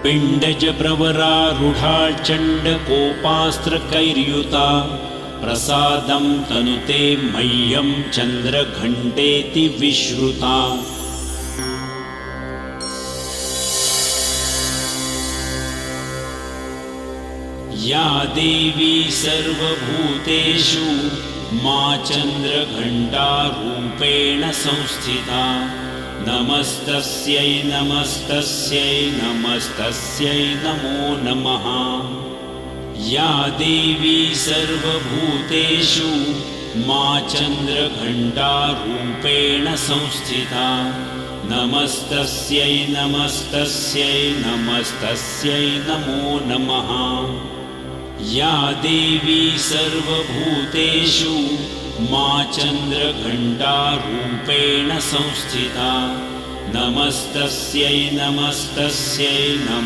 पिण्डजप्रवरारूढा चण्डकोपास्त्रकैर्युता प्रसादं तनुते मह्यं चन्द्रघण्टेति विश्रुता। या देवी सर्वभूतेषु मा चन्द्रघण्टारूपेण संस्थिता नमस्तस्यै नमस्तस्यै नमस्तस्यै नमो नमः। या देवी सर्वभूतेषु मा चन्द्रघण्टारूपेण संस्थिता नमस्तस्यै नमस्तस्यै नमस्तस्यै नमो नमः। या देवी सर्वभूतेषु मा चन्द्रघण्टारूपेण संस्थिता नमस्तस्यै नमस्तस्यै नमः।